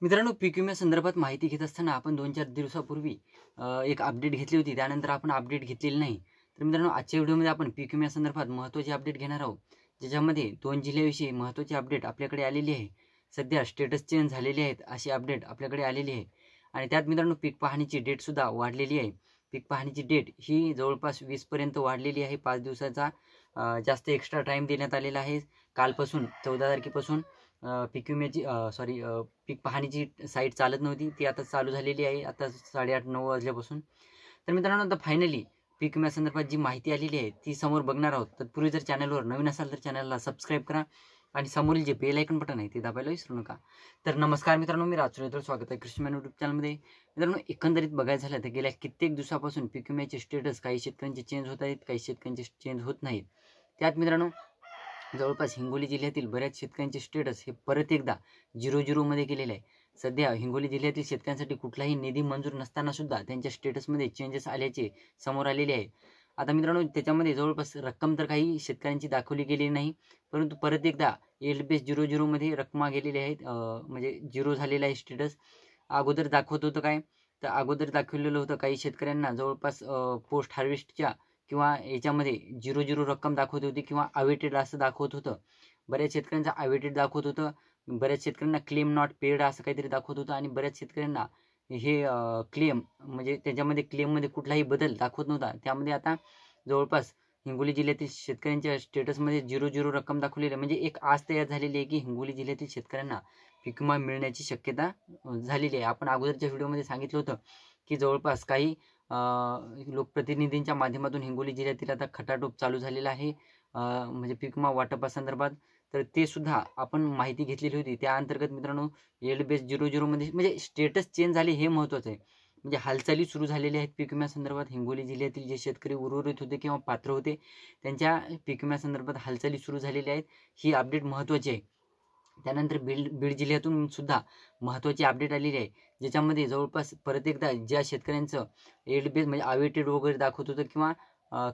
मित्रांनो, पीक विम्या संदर्भात माहिती घेत असताना आपण 2-4 दिवसापूर्वी एक अपडेट घेतली होती. त्यानंतर आपण अपडेट घेतलेली नाही. तर मित्रांनो, आजच्या व्हिडिओमध्ये आपण पीक विम्यासंदर्भात महत्त्वाची अपडेट घेणार आहोत. ज्याच्यामध्ये 2 जिल्ह्याविषयी महत्त्वाची अपडेट आपल्याकडे आलेली आहे. सध्या स्टेटस चेंज झालेले आहेत अशी अपडेट आपल्याकडे आलेली आहे. आणि त्यात मित्रांनो पीक पाहणीची डेटसुद्धा वाढलेली आहे. पीक पाहणीची डेट ही जवळपास 20 पर्यंत वाढलेली आहे. 5 दिवसाचा जास्त एक्स्ट्रा टाईम देण्यात आलेला आहे. कालपासून 14 तारखेपासून पीक विम्याची पीक पाहणीची साईट चालत नव्हती, ती आता चालू झालेली आहे. आता 8:30-9 वाजल्यापासून. तर मित्रांनो, आता फायनली पीक विम्यासंदर्भात जी माहिती आलेली आहे ती समोर बघणार आहोत. तत्पूर्वी जर चॅनलवर नवीन असाल तर चॅनलला सबस्क्राईब करा आणि समोरील जे बेल आयकॉन बटन आहे ते दाबायला विसरू नका. तर नमस्कार मित्रांनो, मी राजसूर्य, स्वागत आहे कृषी मॅन यूट्यूब चॅनलमध्ये. मित्रांनो, एकंदरीत बघायचं झालं तर गेल्या कित्येक दिवसापासून पीक विम्याचे स्टेटस काही शेतकऱ्यांचे चेंज होत आहेत, काही शेतकऱ्यांचे चेंज होत नाहीत. त्यात मित्रांनो, जवळपास हिंगोली जिल्ह्यातील बऱ्याच शेतकऱ्यांचे स्टेटस हे परत एकदा 0-0 गेलेले आहे. सध्या हिंगोली जिल्ह्यातील शेतकऱ्यांसाठी कुठलाही निधी मंजूर नसताना सुद्धा त्यांच्या स्टेटसमध्ये चेंजेस आल्याचे समोर आलेले आहे. आता मित्रांनो, त्याच्यामध्ये जवळपास रक्कम तर काही शेतकऱ्यांची दाखवली गेली नाही, परंतु परत एकदा बेस 0-0 रक्कमा गेलेल्या आहेत. म्हणजे 0 झालेला आहे स्टेटस. अगोदर दाखवत होतं काय, तर अगोदर दाखवलेलं होतं काही शेतकऱ्यांना जवळपास पोस्ट हार्वेस्टच्या किंवा याच्यामध्ये 0-0 रक्कम दाखवत होती किंवा अवेटेड असं दाखवत होतं. बऱ्याच शेतकऱ्यांचं अवेटेड दाखवत होतं, बऱ्याच शेतकऱ्यांना क्लेम नॉट पेड असं काहीतरी दाखवत होतं आणि बऱ्याच शेतकऱ्यांना हे क्लेम म्हणजे त्याच्यामध्ये क्लेममध्ये कुठलाही बदल दाखवत नव्हता. त्यामध्ये आता जवळपास हिंगोली जिल्ह्यातील शेतकऱ्यांच्या स्टेटसमध्ये 0-0 रक्कम दाखवलेली आहे. म्हणजे एक आस तयार झालेली आहे की हिंगोली जिल्ह्यातील शेतकऱ्यांना पीक विमा मिळण्याची शक्यता झालेली आहे. आपण अगोदरच्या व्हिडिओमध्ये सांगितलं होतं की जवळपास काही लोकप्रतिनिधींच्या माध्यमातून हिंगोली जिल्ह्यातील आता खटाटोप चालू झालेला आहे म्हणजे पीक विमा वाटपासंदर्भात. तर ते सुद्धा आपण माहिती घेतलेली होती. त्या अंतर्गत मित्रांनो, बेस 0-0 म्हणजे स्टेटस चेंज झाले हे महत्त्वाचं आहे. म्हणजे हालचाली सुरू झालेल्या आहेत पीक विम्यासंदर्भात. हिंगोली जिल्ह्यातील जे शेतकरी उर्वरित होते किंवा पात्र होते त्यांच्या पीक विम्यासंदर्भात हालचाली सुरू झालेल्या आहेत. ही अपडेट महत्त्वाची आहे. त्यानंतर बीड जिल्ह्यातून सुद्धा महत्त्वाची अपडेट आलेली आहे, ज्याच्यामध्ये जवळपास परत एकदा ज्या शेतकऱ्यांचं बेस म्हणजे अवेटेड वगैरे दाखवत होतं किंवा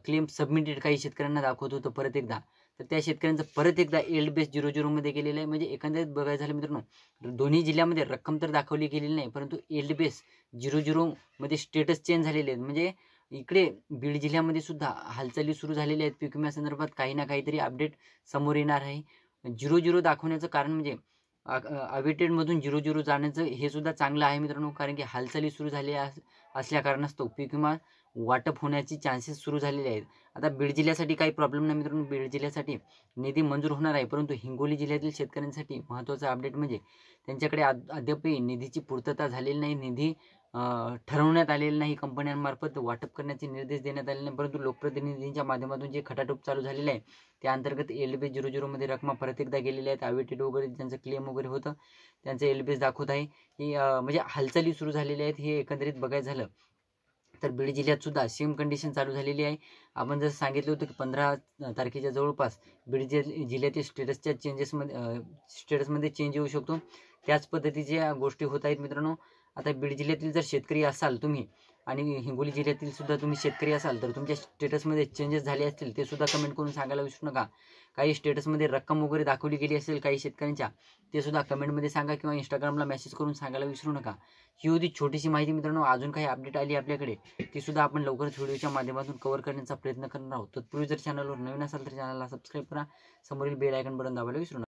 क्लेम सबमिटेड काही शेतकऱ्यांना दाखवत होतं परत एकदा, तर त्या शेतकऱ्यांचं परत एकदा बेस 0-0 गेलेलं आहे. म्हणजे एकंदरीत बघायचं झालं मित्रांनो, दोन्ही जिल्ह्यामध्ये रक्कम तर दाखवली गेलेली नाही, परंतु बेस 0-0 स्टेटस चेंज झालेले आहेत. म्हणजे इकडे बीड जिल्ह्यामध्ये सुद्धा हालचाली सुरू झालेल्या आहेत. पीक विम्यासंदर्भात काही ना काहीतरी अपडेट समोर येणार आहे. 0-0 दाखवण्याचं कारण म्हणजे अवेटेडमधून 0-0 जाण्याचं हे सुद्धा चांगलं आहे मित्रांनो, कारण की हालचाली सुरू झाल्या असल्या कारणास्तव पीक विमा वाटप होण्याची चान्सेस सुरू झालेले आहेत. आता बीड जिल्ह्यासाठी काही प्रॉब्लेम नाही मित्रांनो, बीड जिल्ह्यासाठी निधी मंजूर होणार आहे. परंतु हिंगोली जिल्ह्यातील शेतकऱ्यांसाठी महत्त्वाचं अपडेट म्हणजे त्यांच्याकडे अद्यापही निधीची पूर्तता झालेली नाही. निधी ठरवण्यात आलेलं नाही. कंपन्यांमार्फत वाटप करण्याचे निर्देश देण्यात आलेले नाही, परंतु लोकप्रतिनिधींच्या माध्यमातून जे खटाटोप चालू झालेलं आहे त्या अंतर्गत बेस 0-0 रकमा परत एकदा गेलेल्या आहेत. अवेटेड वगैरे ज्यांचं क्लेम वगैरे होतं त्यांचं बेस दाखवत आहे. ही म्हणजे हालचाली सुरू झालेल्या आहेत. हे एकंदरीत बघायचं झालं तर बीड जिल्ह्यात सुद्धा सेम कंडिशन चालू झालेली आहे. आपण जसं सांगितलं होतं की 15 तारखेच्या जवळपास बीड जिल्ह्यातील स्टेटसमध्ये चेंज येऊ शकतो. त्याच पद्धतीच्या गोष्टी होत आहेत मित्रांनो. आता बीड जिल्ह्यातील जर शेतकरी असाल तुम्ही आणि हिंगोली जिल्ह्यातील सुद्धा तुम्ही शेतकरी असाल तर तुमच्या स्टेटसमध्ये चेंजेस झाले असतील ते सुद्धा कमेंट करून सांगायला विसरू नका. काही स्टेटसमध्ये रक्कम वगैरे दाखवली गेली असेल काही शेतकऱ्यांच्या, ते सुद्धा कमेंटमध्ये सांगा किंवा इंस्टाग्रामला मेसेज करून सांगायला विसरू नका. ही होती छोटीशी माहिती मित्रांनो. अजून काही अपडेट आली आपल्याकडे ती सुद्धा आपण लवकरच व्हिडिओच्या माध्यमातून कव्हर करण्याचा प्रयत्न करणार आहोत. तत्पूर्वी जर चॅनलवर नवीन असाल तर चॅनलला सबस्क्राईब करा, समोरील बेल आयकॉन बटन दाबायला विसरू नका.